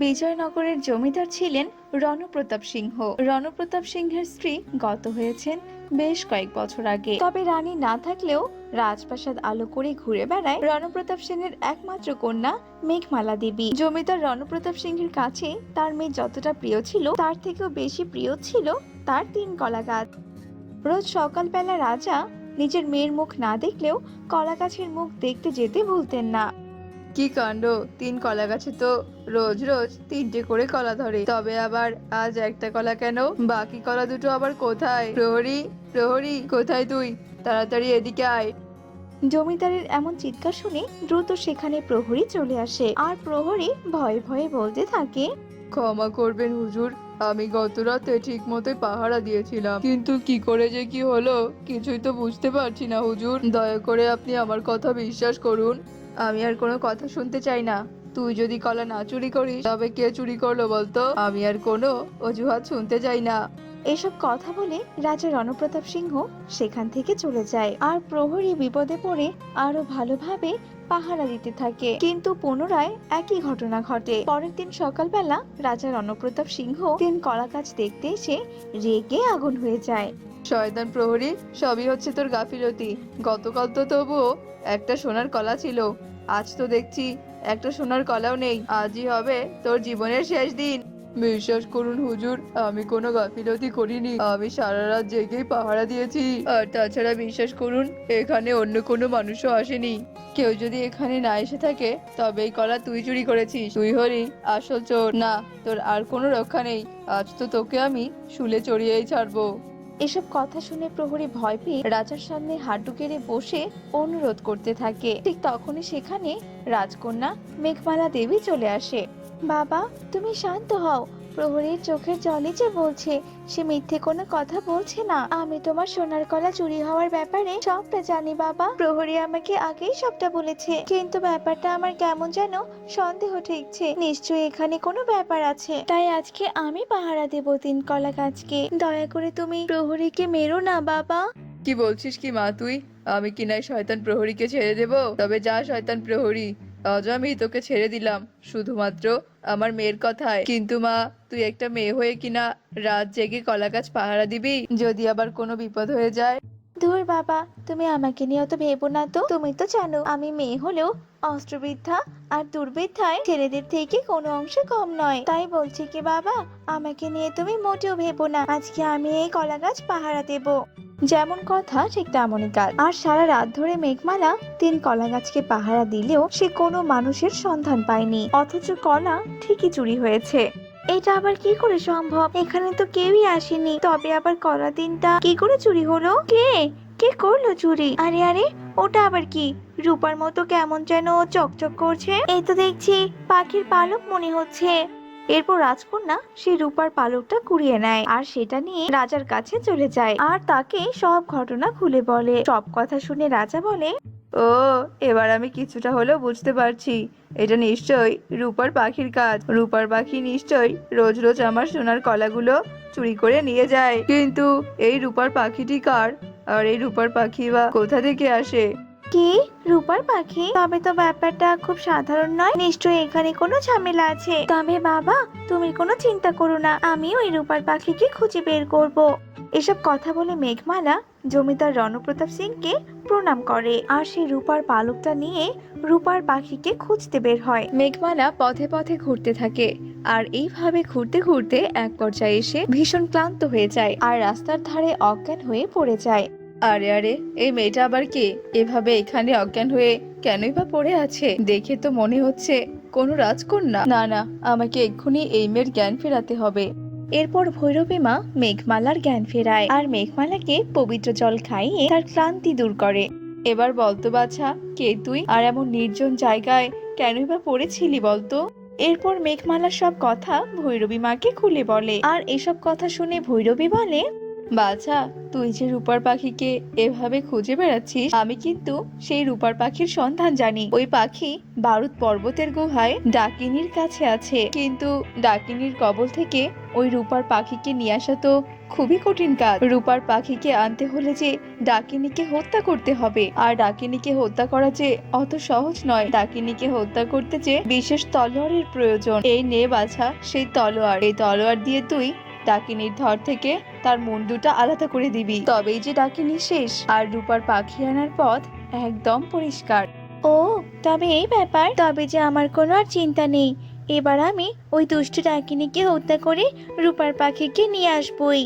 বিজয়নগরের জমিদার ছিলেন রণপ্রতাপ সিংহ। রণপ্রতাপ সিংহের স্ত্রী গত হয়েছেন বেশ কয়েক বছর আগে। তবে রানী না থাকলেও রাজপ্রাসাদ আলো করে ঘুরে বেড়ায় রণপ্রতাপ সেনের একমাত্র কন্যা মেঘমালা দেবী। জমিদার রণপ্রতাপ সিংহের কাছে তার মেয়ে যতটা প্রিয় ছিল, তার থেকেও বেশি প্রিয় ছিল তার 3 কলা গাছ। রোজ সকালবেলা রাজা নিজের মেয়ের মুখ না দেখলেও কলা গাছের মুখ দেখতে যেতে ভুলতেন না। কি কাণ্ড, 3 কলা গাছে তো রোজ রোজ 3টে করে কলা ধরে, তবে আবার আজ একটা কলা কেন? বাকি কলা দুটো আবার কোথায়? প্রহরী, প্রহরী, কোথায় তুই? তাড়াতাড়ি এদিকে আয়। জমিদারের এমন চিৎকার শুনে দ্রুত সেখানে প্রহরী চলে আসে, আর প্রহরী ভয়ে ভয়ে বলতে থাকে, ক্ষমা করবেন হুজুর, আমি গত রাতে ঠিক মতোই পাহারা দিয়েছিলাম, কিন্তু কি করে যে কি হলো কিছুই তো বুঝতে পারছি না হুজুর। দয়া করে আপনি আমার কথা বিশ্বাস করুন, আমি আর কোনো কথা শুনতে চাই না। তুই যদি কলা না চুরি করিস তবে কে চুরি করলো বলতো? আমি আর কোনো অজুহাত শুনতে চাই না। এসব কথা বলে রাজা রণপ্রতাপ সিংহ সেখান থেকে চলে যায়, আর প্রহরী বিপদে পড়ে আরো ভালোভাবে পাহারা দিতে থাকে। কিন্তু পুনরায় একই ঘটনা ঘটে। পরের দিন সকালবেলা রাজা রণপ্রতাপ সিংহ 3 কলা গাছ দেখতে এসে রেগে আগুন হয়ে যায়। শয়তান প্রহরী, সবই হচ্ছে তোর গাফিলতি। গতকাল তো তবুও একটা সোনার কলা ছিল, আজ তো দেখছি একটা সোনার কলাও নেই। আজই হবে তোর জীবনের শেষ দিন। বিশ্বাস করুন হুজুর, আমি কোনো গাফিলতি করিনি, আমি সারা রাত জেগেই পাহারা দিয়েছি। আর তাছাড়া বিশ্বাস করুন, এখানে অন্য কোনো মানুষও আসেনি। কেউ যদি এখানে না এসে থাকে তবে এই কলা তুই চুরি করেছিস। তুই হলি আসল চোর। না, তোর আর কোনো রক্ষা নেই, আজ তো তোকে আমি শুলে চড়িয়েই ছাড়বো। এসব কথা শুনে প্রহরী ভয় পেয়ে রাজার সামনে হাঁটু গেড়ে বসে অনুরোধ করতে থাকে। ঠিক তখনই সেখানে রাজকন্যা মেঘমালা দেবী চলে আসে। বাবা, তুমি শান্ত হও। প্রহরীর চোখের জলই যে বলছে, সে মিথ্যে কোনো কথা বলছে না। আমি তোমার সোনার কলা চুরি হওয়ার ব্যাপারে সবটা জানি বাবা। প্রহরী আমাকে আগেই সবটা বলেছে, কিন্তু ব্যাপারটা আমার কেমন যেন সন্দেহ ঠেকছে। নিশ্চয়ই এখানে কোনো ব্যাপার আছে, তাই আজকে আমি পাহারা দেব 3 কলা গাছকে। দয়া করে তুমি প্রহরীকে মেরো না বাবা। কি বলছিস কি মা তুই? আমি কি নাই শয়তান প্রহরীকে ছেড়ে দেব? তবে যা শয়তান প্রহরী, আজ আমি তোকে ছেড়ে দিলাম শুধুমাত্র আমার মেয়ের কথায়। কিন্তু মা, তুই একটা মেয়ে হয়ে কিনা রাত জেগে কলা গাছ পাহারা দিবি? যদি আবার কোনো বিপদ হয়ে যায়? ধুর বাবা, তুমি আমাকে নিয়ে অত ভেবো না তো। তুমি তো জানো আমি মেয়ে হলেও অস্ত্রবিদ্যা আর দুর্বিদ্যায় ছেলেদের থেকে কোনো অংশে কম নয়। তাই বলছি কি বাবা, আমাকে নিয়ে তুমি মোটেও ভেবো না। আজকে আমি এই কলা গাছ পাহারা দেব। যেমন কথা ঠিক তেমনই কাজ। আর সারা রাত ধরে মেঘমালা 3 কলা গাছকে পাহারা দিলেও সে কোনো মানুষের সন্ধান পায়নি, অথচ কলা ঠিকই চুরি হয়েছে। এটা আবার কি করে সম্ভব? এখানে তো কেউই আসেনি, তবে আবার কলা 3টা কি করে চুরি হলো? কে কে করলো চুরি? আরে আরে, ওটা আবার কি? রূপার মতো কেমন যেন চকচক করছে। এই তো দেখছি পাখির পালক মনে হচ্ছে। এরপর রাজকন্যা সেই রূপার পালকটা কুড়িয়ে নেয়, আর সেটা নিয়ে রাজার কাছে চলে যায়, আর তাকে সব ঘটনা খুলে বলে। সব কথা শুনে রাজা বলে, ও, এবার আমি কিছুটা হলেও বুঝতে পারছি। এটা নিশ্চয়ই রূপার পাখির কাজ। রূপার পাখি নিশ্চয়ই রোজ রোজ আমার সোনার কলাগুলো চুরি করে নিয়ে যায়। কিন্তু এই রূপার পাখিটি কার? আর এই রূপার পাখি বা কোথা থেকে আসে? কি, রূপার পাখি? তবে তো ব্যাপারটা খুব সাধারণ নয়, নিশ্চয়ই এখানে কোনো ঝামেলা আছে। তবে বাবা, তুমি কোনো চিন্তা করো না, আমি ওই রূপার পাখিকে খুঁজে বের করব। এসব কথা বলে মেঘমালা জমিদার রণপ্রতাপ সিংকে প্রণাম করে, আর সেই রূপার পালকটা নিয়ে রূপার পাখিকে খুঁজতে বের হয়। মেঘমালা পথে পথে ঘুরতে থাকে, আর এইভাবে ঘুরতে ঘুরতে এক পর্যায়ে এসে ভীষণ ক্লান্ত হয়ে যায়, আর রাস্তার ধারে অজ্ঞান হয়ে পড়ে যায়। আরে আরে, এই মেয়েটা আবার কে? এভাবে এখানে অজ্ঞান হয়ে কেনই বা পড়ে আছে? দেখে তো মনে হচ্ছে কোনো রাজকন্যা। না না, আমাকে এক্ষুনি এই মেয়ের জ্ঞান ফেরাতে হবে। এরপর ভৈরবী মা মেঘমালার জ্ঞান ফেরায়, আর মেঘমালাকে পবিত্র জল খাইয়ে তার ক্লান্তি দূর করে। এবার বলতো বাছা, কে তুই? আর এমন নির্জন জায়গায় কেনই বা পড়েছিলি বলতো? এরপর মেঘমালার সব কথা ভৈরবী মাকে খুলে বলে, আর এসব কথা শুনে ভৈরবী বলে, বাছা, তুই যে রূপার পাখিকে এভাবে খুঁজে বেড়াচ্ছিস, আমি কিন্তু সেই রূপার পাখির সন্ধান জানি। ওই পাখি বারুদ পর্বতের গুহায় ডাকিনীর কাছে আছে, কিন্তু ডাকিনীর কবল থেকে ওই রূপার পাখিকে নিয়ে আসা তো খুবই কঠিন কাজ। রূপার পাখিকে আনতে হলে যে ডাকিনীকে হত্যা করতে হবে, আর ডাকিনীকে হত্যা করা যে অত সহজ নয়। ডাকিনীকে হত্যা করতে যে বিশেষ তলোয়ারের প্রয়োজন। এই নে বাছা সেই তলোয়ার। এই তলোয়ার দিয়ে তুই ডাকিনীর ধর থেকে তার মুন্ডুটা আলাদা করে দিবি, তবেই যে ডাকিনী শেষ, আর রূপার পাখি আনার পথ একদম পরিষ্কার। ও, তবে এই ব্যাপার। তবে যে আমার কোনো আর চিন্তা নেই। এবার আমি ওই দুষ্টু ডাকিনীকে হত্যা করে রূপার পাখিকে নিয়ে আসবই।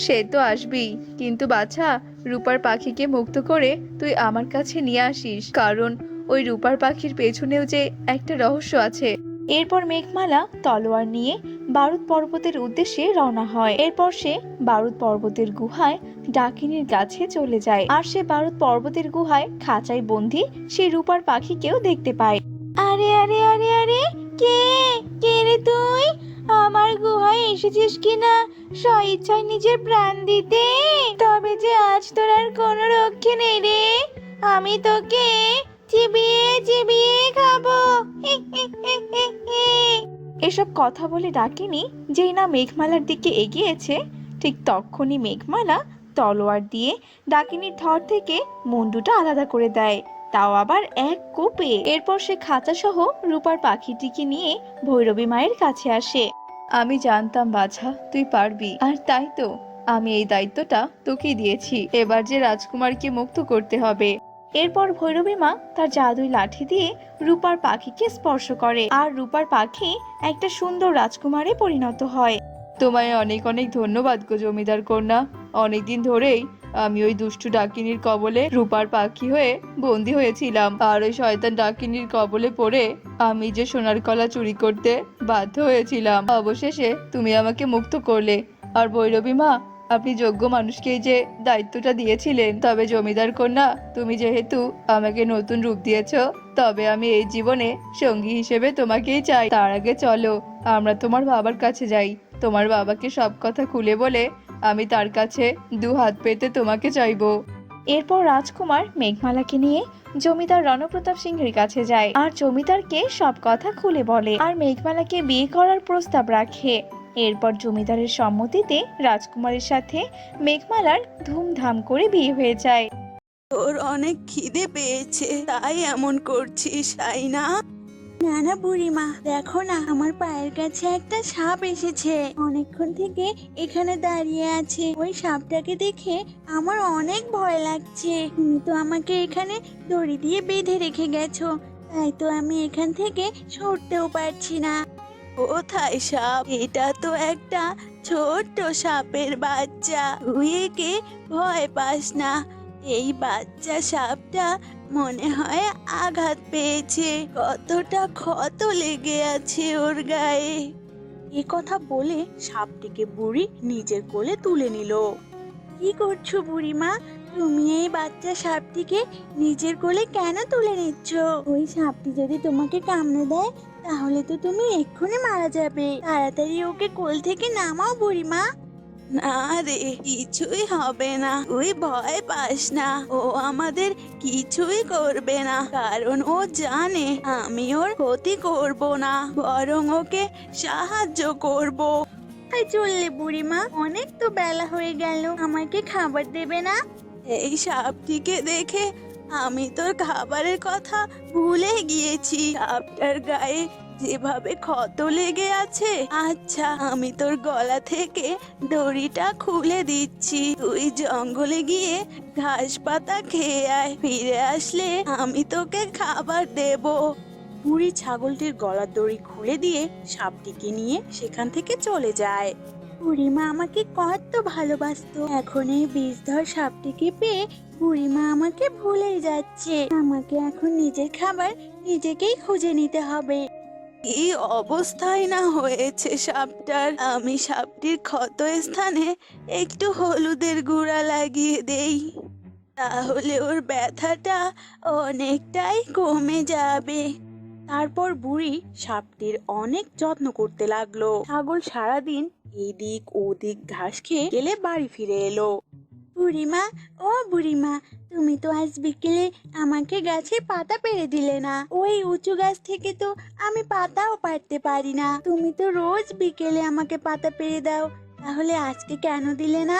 সে তো আসবি, কিন্তু বাছা রূপার পাখিকে মুক্ত করে তুই আমার কাছে নিয়ে আসিস, কারণ ওই রূপার পাখির পেছনেও যে একটা রহস্য আছে। এরপর মেঘমালা তলোয়ার নিয়ে বারুদ পর্বতের উদ্দেশ্যে রওনা হয়। এরপর সে বারুদ পর্বতের গুহায় ডাকিনীর কাছে চলে যায়, আর সে বারুদ পর্বতের গুহায় খাঁচায় বন্দি সেই রূপার পাখিকেও দেখতে পায়। আরে আরে আরে আরে, কে কে রে তুই? আমার গুহায় এসেছিস কিনা স্বইচ্ছায় নিজের প্রাণ দিতে? তবে যে আজ তোর আর কোনো রক্ষে নেই রে। আমি তোকে চিবিয়ে চিবিয়ে খাবো। এসব কথা বলে ডাকিনী যেই না মেঘমালার দিকে এগিয়েছে, ঠিক তক্ষুনি মেঘমালা তলোয়ার দিয়ে ডাকিনীর ধর থেকে মুন্ডুটা আলাদা করে দেয়, তাও আবার এক কোপে। এরপর সে খাঁচা সহ রূপার পাখিটিকে নিয়ে ভৈরবী মায়ের কাছে আসে। আমি জানতাম বাছা তুই পারবি, আর তাই তো আমি এই দায়িত্বটা তোকে দিয়েছি। এবার যে রাজকুমারকে মুক্ত করতে হবে। এরপর ভৈরবী মা তার জাদুই লাঠি দিয়ে রূপার পাখিকে স্পর্শ করে, আর রূপার পাখি একটা সুন্দর রাজকুমারে পরিণত হয়। তোমায় অনেক অনেক ধন্যবাদ গো জমিদার কন্যা। অনেকদিন ধরেই আমি ওই দুষ্টু ডাকিনীর কবলে রূপার পাখি হয়ে বন্দি হয়েছিলাম, আর ওই শয়তান ডাকিনীর কবলে পড়ে আমি যে সোনার কলা চুরি করতে বাধ্য হয়েছিলাম। অবশেষে তুমি আমাকে মুক্ত করলে। আর ভৈরবী মা, আপনি যোগ্য মানুষকে যে দায়িত্বটা দিয়েছিলেন। তবে জমিদার কন্যা, তুমি যেহেতু আমাকে নতুন রূপ দিয়েছো, তবে আমি এই জীবনে সঙ্গী হিসেবে তোমাকেই চাই। তার আগে চলো আমরা তোমার বাবার কাছে যাই। তোমার বাবাকে সব কথা খুলে বলে আমি তার কাছে দু হাত পেতে তোমাকে চাইবো। এরপর রাজকুমার মেঘমালাকে নিয়ে জমিদার রণপ্রতাপ সিংহের কাছে যায়, আর জমিদারকে সব কথা খুলে বলে, আর মেঘমালাকে বিয়ে করার প্রস্তাব রাখে। এরপর জমিদারের সম্মতিতে রাজকুমারের সাথে মেঘমালার ধুমধাম করে বিয়ে হয়ে যায়। তোর অনেক খিদে পেয়েছে তাই এমন করছিস, তাই না? না না বুড়িমা, দেখো না আমার পায়ের কাছে একটা সাপ এসেছে। অনেকক্ষণ থেকে এখানে দাঁড়িয়ে আছে। ওই সাপটাকে দেখে আমার অনেক ভয় লাগছে। তুমি তো আমাকে এখানে দড়ি দিয়ে বেঁধে রেখে গেছো, তাই তো আমি এখান থেকে সরতেও পারছি না। কোথায় সাপ? এটা তো একটা ছোট্ট সাপের বাচ্চা। তুই একে ভয় পাস না। এই বাচ্চা সাপটা মনে হয় আঘাত পেয়েছে, কতটা ক্ষত লেগে আছে ওর গায়ে। এ কথা বলে সাপটিকে বুড়ি নিজের কোলে তুলে নিল। কি করছো বুড়িমা? তুমি এই বাচ্চা সাপটিকে নিজের কোলে কেন তুলে নিচ্ছ? ওই সাপটি যদি তোমাকে কামড়ে দেয় তাহলে তো তুমি এক্ষুনি মারা যাবে। তাড়াতাড়ি ওকে কোল থেকে নামাও বুড়িমা। না রে, কিছুই হবে না, তুই ভয় পাস না। ও আমাদের কিছুই করবে না, কারণ ও জানে আমি ওর ক্ষতি করব না, বরং ওকে সাহায্য করব। তাই চললে বুড়িমা, অনেক তো বেলা হয়ে গেল, আমাকে খাবার দেবে না? এই সাপটিকে দেখে আমি তোর খাবারের কথা ভুলে গিয়েছি। সাপটার গায়ে যেভাবে ক্ষত লেগে আছে, আচ্ছা আমি তোর গলা থেকে দড়িটা খুলে দিচ্ছি। তুই জঙ্গলে গিয়ে ঘাস পাতা খেয়ে আয়, ফিরে আসলে আমি তোকে খাবার দেব। বুড়ি ছাগলটির গলার দড়ি খুলে দিয়ে সাপটিকে নিয়ে সেখান থেকে চলে যায়। বুড়িমা আমাকে কত ভালোবাসতো, এখন এই বিষধর সাপটিকে পেয়ে বুড়িমা আমাকে ভুলেই যাচ্ছে। আমাকে এখন নিজের খাবার নিজেকেই খুঁজে নিতে হবে। কি অবস্থায় না হয়েছে সাপটার। আমি সাপটির ক্ষত স্থানে একটু হলুদের গুঁড়া লাগিয়ে দেই, তাহলে ওর ব্যথাটা অনেকটাই কমে যাবে। তারপর বুড়ি সাপটির অনেক যত্ন করতে লাগলো। ছাগল সারাদিন এদিক ওদিক ঘাস খেয়ে গেলে বাড়ি ফিরে এলো। বুড়িমা, ও বুড়িমা, তুমি তো আজ বিকেলে আমাকে গাছের পাতা পেড়ে দিলে না। ওই উঁচু গাছ থেকে তো আমি পাতাও পাড়তে পারি না। তুমি তো রোজ বিকেলে আমাকে পাতা পেড়ে দাও, তাহলে আজকে কেন দিলে না?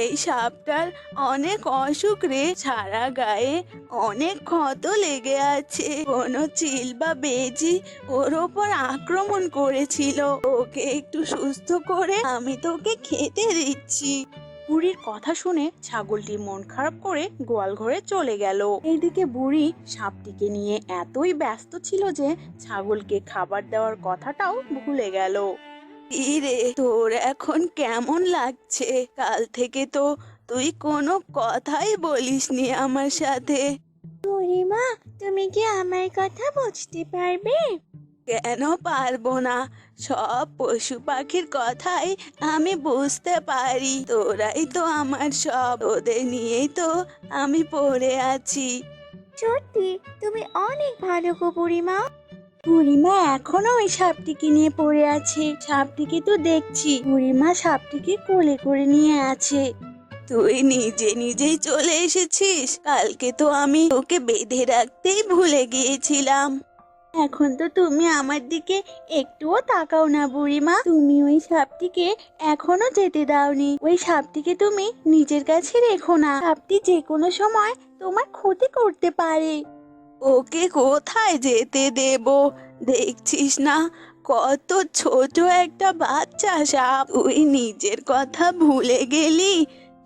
এই সাপটার অনেক অসুখ রে, সারা গায়ে অনেক ক্ষত লেগে আছে। কোনো চিল বা বেজি ওর ওপর আক্রমণ করেছিল। ওকে একটু সুস্থ করে আমি তোকে খেতে দিচ্ছি। বুড়ির কথা শুনে ছাগলটি মন খারাপ করে গোয়াল ঘরে চলে গেল। এইদিকে বুড়ি সাপটিকে নিয়ে এতই ব্যস্ত ছিল যে ছাগলকে খাবার দেওয়ার কথাটাও ভুলে গেল। কি রে, তোর এখন কেমন লাগছে? কাল থেকে তো তুই কোনো কথাই বলিসনি আমার সাথে। বুড়িমা, তুমি কি আমার কথা বুঝতে পারবে? কেন পারবো না? সব পশু পাখির কথাই আমি বুঝতে পারি। তোরাই তো আমার সব, ওদের নিয়েই তো আমি পড়ে আছি। সত্যি তুমি অনেক ভালো গো বুড়িমা। বুড়িমা এখনো ওই সাপটিকে নিয়ে পড়ে আছে। সাপটিকে তো দেখছি বুড়িমা সাপটিকে কোলে করে নিয়ে আছে। তুই নিজে নিজেই চলে এসেছিস? কালকে তো আমি তোকে বেঁধে রাখতেই ভুলে গিয়েছিলাম। এখন তো তুমি আমার দিকে একটুও তাকাও না বুড়িমা। তুমি ওই সাপটিকে এখনো যেতে দাওনি। ওই সাপটিকে তুমি নিজের কাছে রেখো না। সাপটি যে কোনো সময় তোমার ক্ষতি করতে পারে। ওকে কোথায় যেতে দেব? দেখছিস না কত ছোট একটা বাচ্চা সাপ। তুই নিজের কথা ভুলে গেলি?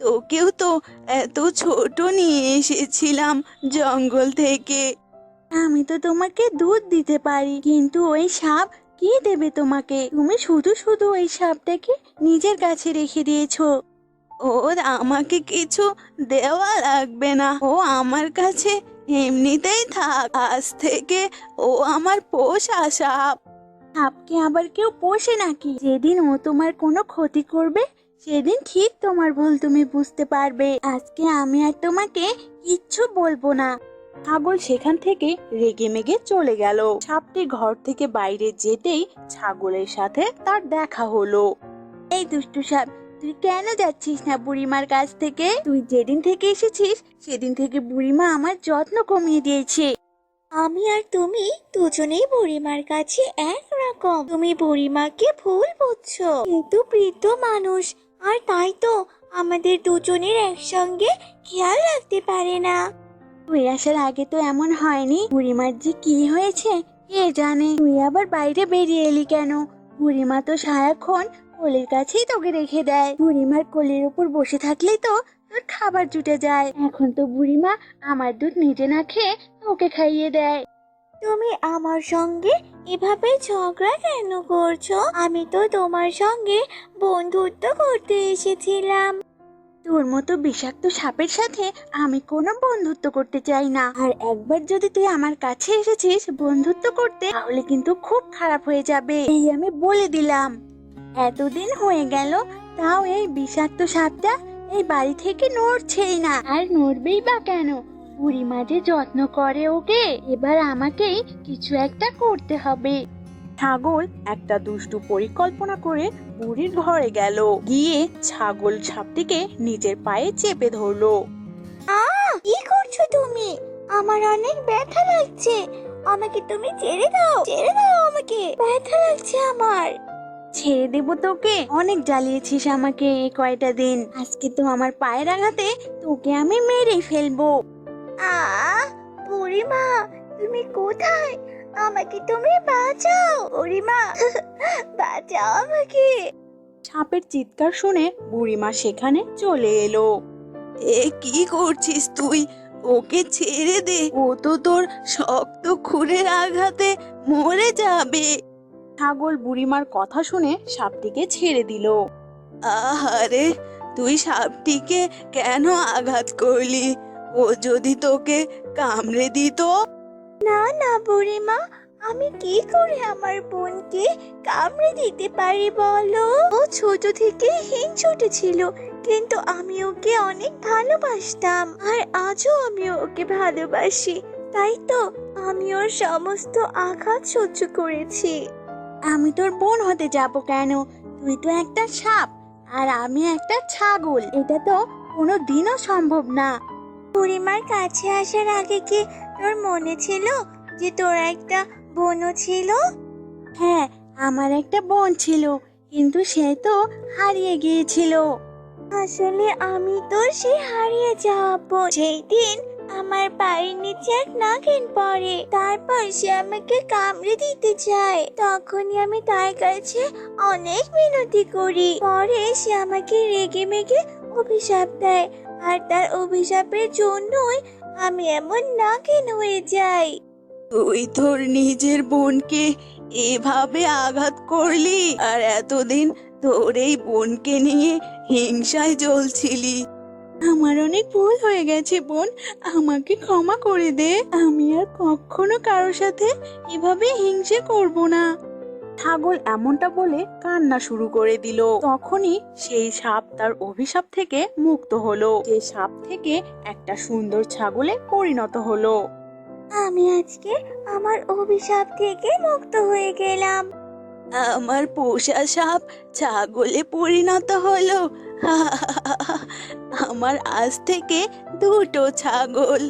তোকেও তো এত ছোট নিয়ে এসেছিলাম জঙ্গল থেকে। আমি তো তোমাকে দুধ দিতে পারি, কিন্তু ওই সাপ কি দেবে তোমাকে? তুমি শুধু শুধু ওই সাপটাকে নিজের কাছে রেখে দিয়েছো। ওর আমাকে কিছু দেওয়া লাগবে না, ও আমার কাছে এমনিতেই থাক। আজ থেকে ও আমার পোষা সাপ। সাপকে আবার কেউ পোষে নাকি? যেদিন ও তোমার কোনো ক্ষতি করবে সেদিন ঠিক তোমার ভুল তুমি বুঝতে পারবে। আজকে আমি আর তোমাকে কিচ্ছু বলবো না। ছাগল সেখান থেকে রেগে মেগে চলে গেল। সাপটি ঘর থেকে বাইরে যেতেই ছাগলের সাথে তার দেখা হলো। এই দুষ্টু সাপ, তুই কেন যাচ্ছিস না বুড়িমার কাছ থেকে? তুই যেদিন থেকে এসেছিস সেদিন থেকে বুড়িমা আমার যত্ন কমিয়ে দিয়েছে। আমি আর তুমি দুজনেই বুড়িমার কাছে একরকম। তুমি বুড়িমাকে ভুল বুঝছো, কিন্তু বৃদ্ধ মানুষ, আর তাই তো আমাদের দুজনের একসঙ্গে খেয়াল রাখতে পারে না। তুই আসার আগে তো এমন হয়নি। বুড়িমার যে কি হয়েছে কে জানে। তুই আবার বাইরে বেরিয়ে এলি কেন? বুড়িমা তো সারাক্ষণ কোলের কাছেই তোকে রেখে দেয়। বুড়িমার কোলের উপর বসে থাকলেই তো তোর খাবার জুটে যায়। এখন তো বুড়িমা আমার দুধ নিজে না খেয়ে তোকে খাইয়ে দেয়। তুমি আমার সঙ্গে এভাবে ঝগড়া কেন করছো? আমি তো তোমার সঙ্গে বন্ধুত্ব করতে এসেছিলাম। তোর মতো বিষাক্ত সাপের সাথে আমি কোনো বন্ধুত্ব করতে চাই না। আর একবার যদি তুই আমার কাছে এসেছিস বন্ধুত্ব করতে, তাহলে কিন্তু খুব খারাপ হয়ে যাবে, এই আমি বলে দিলাম। এতদিন হয়ে গেল, তাও এই বিষাক্ত সাপটা এই বাড়ি থেকে নড়ছেই না। আর নড়বেই বা কেন? বুড়িমা যে যত্ন করে ওকে, এবার আমাকেই কিছু একটা করতে হবে। ছাগল একটা দুষ্টু পরিকল্পনা করে বুড়ির ঘরে গেল। গিয়ে ছাগল সাপটিকে নিজের পায়ে চেপে ধরলো। কি করছো তুমি? আমার অনেক ব্যথা লাগছে। আমাকে তুমি ছেড়ে দাও, ছেড়ে দাও আমাকে, ব্যথা লাগছে আমার। ছেড়ে দেব তোকে? অনেক জ্বালিয়েছিস আমাকে এই কয়টা দিন। আজকে তো আমার পায়ের আঘাতে তোকে আমি মেরেই ফেলবো। বুড়িমা, তুমি কোথায়? আমাকে তুমি বাঁচাও বুড়িমা, বাঁচাও আমাকে। সাপের চিৎকার শুনে বুড়িমা সেখানে চলে এলো। এ কি করছিস তুই? ওকে ছেড়ে দে, ও তো তোর শক্ত খুরের আঘাতে মরে যাবে। ছাগল বুড়িমার কথা শুনে সাপটিকে ছেড়ে দিল। আহারে, তুই সাপটিকে কেন আঘাত করলি? ও যদি তোকে কামড়ে দিত? না না বুড়িমা, আমি কি করে আমার বোনকে কামড়ে দিতে পারি বলো? ও ছোট থেকে হিংসুটে ছিল, কিন্তু আমি ওকে অনেক ভালোবাসতাম, আর আজও আমি ওকে ভালোবাসি। তাই তো আমি ওর সমস্ত আঘাত সহ্য করেছি। আমি তোর বোন হতে যাব কেন? তুই তো একটা সাপ আর আমি একটা ছাগল, এটা তো কোনো দিনও সম্ভব না। বুড়িমার কাছে আসার আগে কি তোর মনে ছিল যে তোর একটা বোনও ছিল? হ্যাঁ, আমার একটা বোন ছিল, কিন্তু সে তো হারিয়ে গিয়েছিল। আসলে আমি তো সে হারিয়ে যাওয়া বোন। সেই দিন আমার পায়ের নিচে এক নাগিন পড়ে, তারপর সে আমাকে কামড়ে দিতে চায়। তখনই আমি তার কাছে অনেক মিনতি করি। পরে সে আমাকে রেগে মেগে অভিশাপ দেয়, আর তার অভিশাপের জন্যই আমি এমন নাগিন হয়ে যাই। তুই তোর নিজের বোনকে এভাবে আঘাত করলি, আর এতদিন তোর এই বোনকে নিয়ে হিংসায় জ্বলছিলি। আমার অনেক ভুল হয়ে গেছে বোন, আমাকে ক্ষমা করে দে। আমি আর কখনো কারোর সাথে এভাবে হিংসে করব না। ছাগল এমনটা বলে কান্না শুরু করে দিল। তখনই সেই সাপ তার অভিশাপ থেকে মুক্ত হলো। যে সাপ থেকে একটা সুন্দর ছাগলে পরিণত হলো। আমি আজকে আমার অভিশাপ থেকে মুক্ত হয়ে গেলাম। আমার পোষা সাপ ছাগলে পরিণত হলো। আমার আজ থেকে দুটো ছাগল।